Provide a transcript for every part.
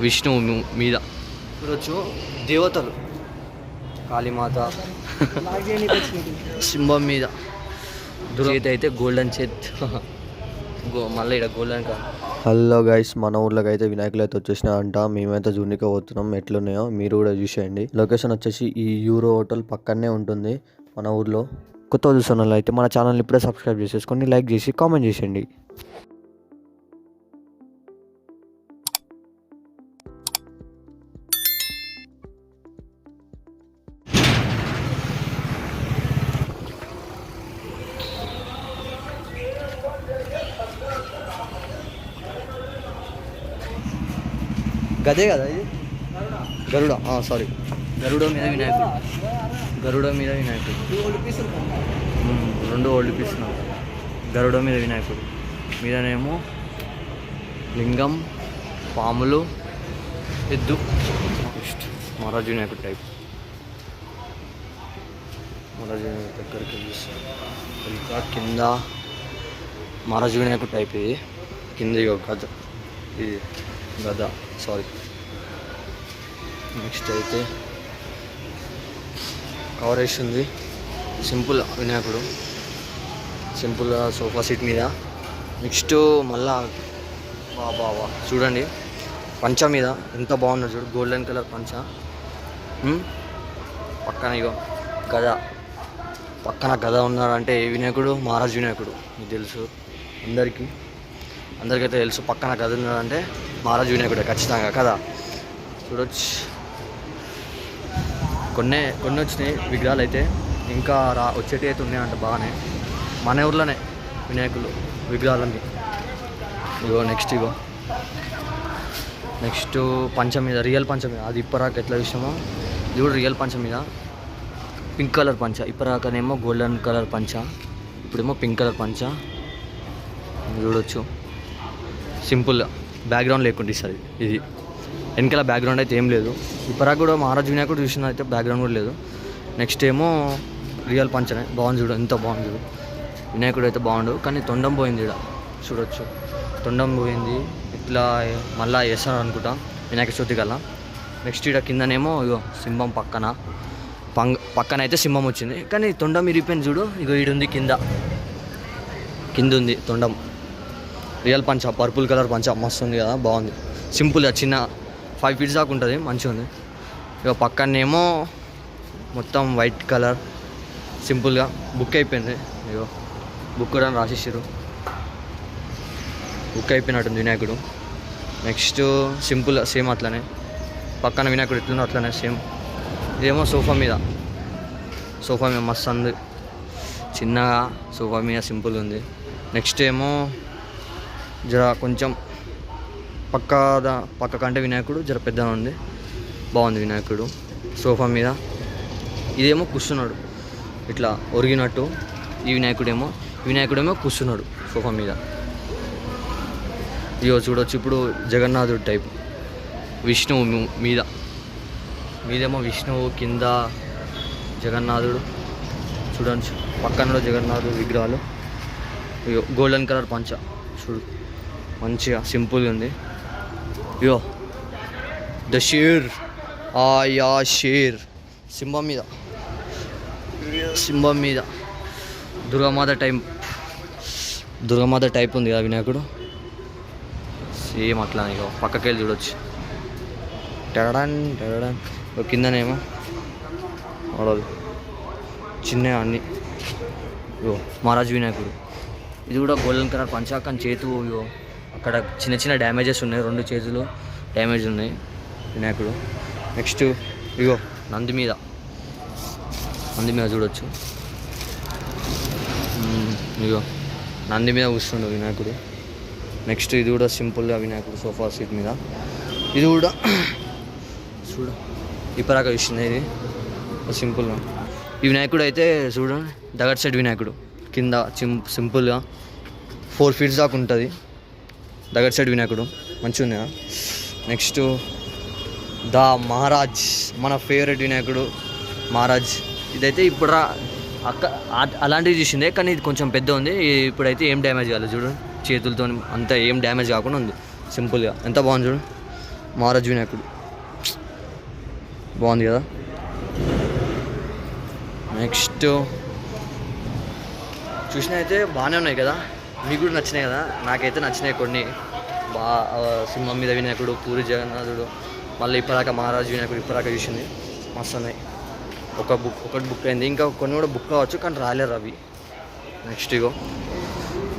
విష్ణువు మీద చూడొచ్చు. దేవతలు కాళీమాత సింహం మీద చేతి అయితే గోల్డెన్ చేత్ మళ్ళీ ఇక్కడ గోల్డెన్ కాదు. హలో గైస్, మన ఊర్లోకి అయితే వినాయకులు అయితే వచ్చేసినా అంట. మేమైతే జూనికి పోతున్నాం. ఎట్లున్నాయో మీరు కూడా చూసేయండి. లొకేషన్ వచ్చేసి ఈ యూరో హోటల్ పక్కనే ఉంటుంది మన ఊర్లో. కొత్త చూస్తున్న వాళ్ళు అయితే మన ఛానల్ ఇప్పుడే సబ్స్క్రైబ్ చేసేసుకొని లైక్ చేసి కామెంట్ చేసేయండి. గదే కదా ఇది గరుడ, సారీ గరుడ మీద వినాయకుడు. గరుడ మీద వినాయకుడు, రెండు ఓల్డ్ పీస్. గరుడ మీద వినాయకుడు మీదనేమో లింగం, పాములు, ఎద్దు. మహారాజు వినాయకుడు టైప్. మహారాజు వినాయకుడు దగ్గరికి ఇంకా కింద మహారాజు వినాయకుడు టైప్. ఇది కింద గద, ఇది గద, సారీ. నెక్స్ట్ అయితే కవర్ వేసింది. సింపుల్ వినాయకుడు, సింపుల్గా సోఫా సీట్ మీద. నెక్స్ట్ మళ్ళా బాబా చూడండి పంచ మీద ఎంత బాగున్నది చూడు, గోల్డెన్ కలర్ పంచ. పక్కన ఇగో గద, పక్కన గద ఉన్నారంటే ఏ వినాయకుడు? మహారాజు వినాయకుడు. మీకు తెలుసు, అందరికైతే తెలుసు. పక్కన గద ఉన్నారంటే మహారాజు వినాయకుడే ఖచ్చితంగా కదా. చూడొచ్చు, కొన్ని వచ్చినాయి విగ్రహాలు అయితే, ఇంకా వచ్చేటి అయితే ఉన్నాయంట బాగానే మన ఊర్లోనే వినాయకులు విగ్రహాలన్నీ. ఇగో నెక్స్ట్ పంచ మీద, రియల్ పంచ మీద. అది ఇప్పరాక ఎట్లా విషయమో ఇది కూడా రియల్ పంచ మీద. పింక్ కలర్ పంచ, ఇప్పరాకనేమో గోల్డెన్ కలర్ పంచ, ఇప్పుడేమో పింక్ కలర్ పంచ. చూడొచ్చు సింపుల్గా, బ్యాక్గ్రౌండ్ లేకుండా ఇస్తుంది ఇది. వెనకాల బ్యాక్గ్రౌండ్ అయితే ఏం లేదు. ఇప్పటికి కూడా మహారాజు వినాయకుడు చూసిన అయితే బ్యాక్గ్రౌండ్ కూడా లేదు. నెక్స్ట్ ఏమో రియల్ పంచనే బాగుంది చూడు, ఎంత బాగుంది చూడు. వినాయకుడు అయితే బాగుండు, కానీ తొండం పోయింది ఇక్కడ. చూడొచ్చు తొండం పోయింది. ఇట్లా మళ్ళీ వేస్తాను అనుకుంటా వినాయక చవితి కల్లా. నెక్స్ట్ ఇక్కడ కిందనేమో ఇగో సింహం పక్కన అయితే సింహం వచ్చింది, కానీ తొండం ఇరిగిపోయింది చూడు. ఇగో ఈడుంది కింద ఉంది తొండం. రియల్ పంచ, పర్పుల్ కలర్ పంచ మస్తు ఉంది కదా, బాగుంది. సింపుల్గా చిన్న 5 feet దాకా ఉంటుంది, మంచిగా ఉంది. ఇక పక్కనేమో మొత్తం వైట్ కలర్ సింపుల్గా బుక్ అయిపోయింది. ఇగో బుక్ కూడా రాసేసారు, బుక్ అయిపోయినట్టుంది వినాయకుడు. నెక్స్ట్ సింపుల్ సేమ్ అట్లనే పక్కన వినాయకుడు ఎట్లుందో అట్లనే సేమ్. ఇదేమో సోఫా మీద మస్తు ఉంది, చిన్నగా సోఫా మీద సింపుల్ ఉంది. నెక్స్ట్ ఏమో జర కొంచెం పక్క కంటే వినాయకుడు జర పెద్దగా ఉంది, బాగుంది వినాయకుడు సోఫా మీద. ఇదేమో కూర్చున్నాడు ఇట్లా ఒరిగినట్టు. ఈ వినాయకుడేమో కూర్చున్నాడు సోఫా మీద. ఇయో చూడొచ్చు. ఇప్పుడు జగన్నాథుడు టైప్, విష్ణువు మీదేమో విష్ణువు, కింద జగన్నాథుడు. చూడండి పక్కన జగన్నాథుడు విగ్రహాలు. ఇయో గోల్డెన్ కలర్ పంచ చూడు, మంచిగా సింపుల్గా ఉంది. ఇయో ద షేర్, షేర్ సింహం మీద దుర్గామాత టైప్ ఉంది కదా వినాయకుడు, సేమ్ అట్లా. ఇక పక్కకి వెళ్ళి చూడొచ్చు. టెరడాన్ కిందనేమో వాడదు చిన్న అన్ని. ఇగో మహారాజు వినాయకుడు. ఇది కూడా గోల్డెన్ కలర్ పంచా, కానీ చేతు ఇగో అక్కడ చిన్న డ్యామేజెస్ ఉన్నాయి, 2 చేతులు డ్యామేజ్ ఉన్నాయి వినాయకుడు. నెక్స్ట్ ఇగో నంది మీద చూడొచ్చు. ఇగో నంది మీద కూర్చుండు వినాయకుడు. నెక్స్ట్ ఇది కూడా సింపుల్గా వినాయకుడు సోఫా సీట్ మీద. ఇది కూడా చూడు ఇప్పరాక ఇస్తుంది, ఇది సింపుల్గా. ఈ వినాయకుడు అయితే చూడండి దగ్గర సైడ్ వినాయకుడు కింద సింపుల్గా 4 feet దాకా ఉంటుంది. దగ్గర సైడ్ వినాయకుడు మంచిగా ఉంది. నెక్స్ట్ ద మహారాజ్, మన ఫేవరెట్ వినాయకుడు మహారాజ్. ఇదైతే ఇప్పుడు అలాంటివి చూసిందే, కానీ ఇది కొంచెం పెద్ద ఉంది. ఇప్పుడైతే ఏం డ్యామేజ్ కాలేదు చూడు, చేతులతో అంతా ఏం డ్యామేజ్ కాకుండా ఉంది సింపుల్గా. ఎంత బాగుంది చూడు మహారాజ్ వినాయకుడు బాగుంది కదా. నెక్స్ట్ చూసిన అయితే బాగానే ఉన్నాయి కదా, మీకు కూడా నచ్చినాయి కదా. నాకైతే నచ్చినాయి కొన్ని సింహం మీద వినాయకుడు, పూరి జగన్నాథుడు, మళ్ళీ ఇప్పటిదాకా మహారాజు వినాయకుడు ఇప్పటిదాకా చూసింది మస్తు ఉన్నాయి. ఒకటి బుక్ అయింది, ఇంకా కొన్ని కూడా బుక్ కావచ్చు కానీ రాలేరు అవి.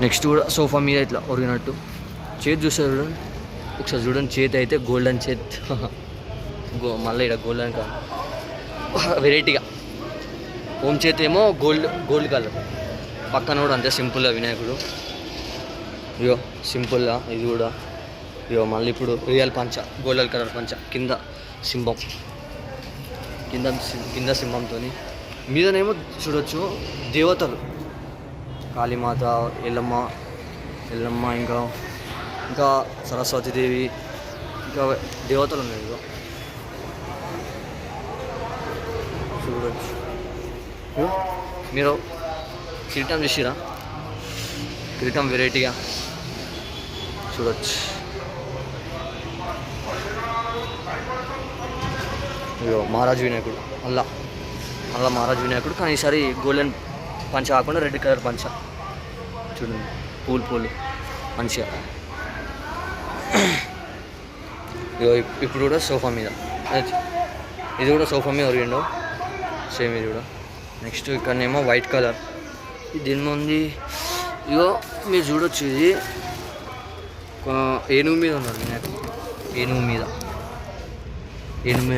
నెక్స్ట్ కూడా సోఫా మీద ఇట్లా ఒరిగినట్టు చేతి చూసారు చూడండి ఒకసారి, చూడండి చేతి అయితే గోల్డెన్ చేతి మళ్ళీ ఇక్కడ గోల్డెన్ కలర్ వెరైటీగా. ఓం చేతి ఏమో గోల్డ్ కలర్, పక్కన కూడా అంతే సింపుల్గా వినాయకుడు. ఇగో సింపుల్గా ఇది కూడా. ఇగో మళ్ళీ ఇప్పుడు రియల్ పంచ, గోల్డెన్ కలర్ పంచ, కింద సింహం, కింద సింహంతో, మీదనేమో చూడొచ్చు దేవతలు, కాళీమాత, ఎల్లమ్మ ఇంకా సరస్వతీదేవి, ఇంకా దేవతలు ఉన్నాయి. ఇగో చూడొచ్చు. మీరు కిరీటం చూసిరా, కిరీటం వెరైటీగా చూడొచ్చు. ఇగో మహారాజు వినాయకుడు, అలా మహారాజు వినాయకుడు, కానీ ఈసారి గోల్డెన్ పంచ కాకుండా రెడ్ కలర్ పంచ చూడండి, పూలు మంచిగా. ఇగో ఇప్పుడు కూడా సోఫా మీద, ఇది కూడా సోఫా మీద ఒరిగిండో సేమ్ ఇది కూడా. నెక్స్ట్ ఇక్కడనేమో వైట్ కలర్, దీని ముందు ఇగో మీరు చూడొచ్చు, ఇది ఏనుగు మీద ఉన్నారు వినాయకుడు, ఏనుగు మీద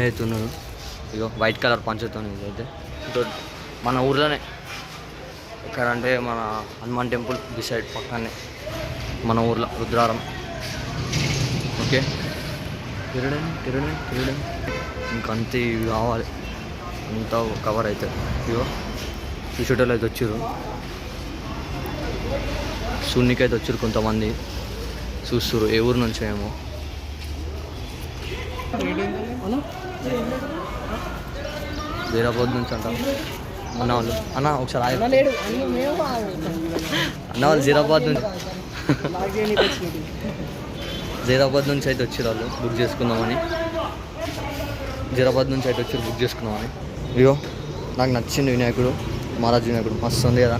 అయితే ఉన్నారు. ఇగో వైట్ కలర్ పంచతో అయితే మన ఊర్లోనే, ఎక్కడ అంటే మన హనుమాన్ టెంపుల్ డిసైడ్ పక్కనే మన ఊర్లో రుద్రారం. ఓకే, తిరగడం ఇంకంతే ఇవి కావాలి, అంతా కవర్ అవుతుంది. ఇగో చూసేటోళ్ళు అయితే వచ్చారు, సున్నికి అయితే వచ్చారు కొంతమంది చూస్తారు, ఏ ఊరు నుంచి ఏమో. హైదరాబాద్ నుంచి అంటాం అన్న వాళ్ళు. అన్న ఒకసారి అన్న వాళ్ళు జీరాబాద్ నుంచి అయితే వచ్చారు వాళ్ళు, బుక్ చేసుకుందామని. జీరాబాద్ నుంచి అయితే వచ్చారు బుక్ చేసుకుందామని. అయ్యో నాకు నచ్చింది వినాయకుడు, మహారాజు వినాయకుడు మస్తు ఉంది కదా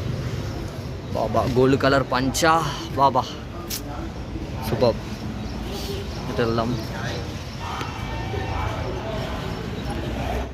బాబా. గోల్డ్ కలర్ పంచా బాబా, సూపర్. ఇటు వెళ్దాం.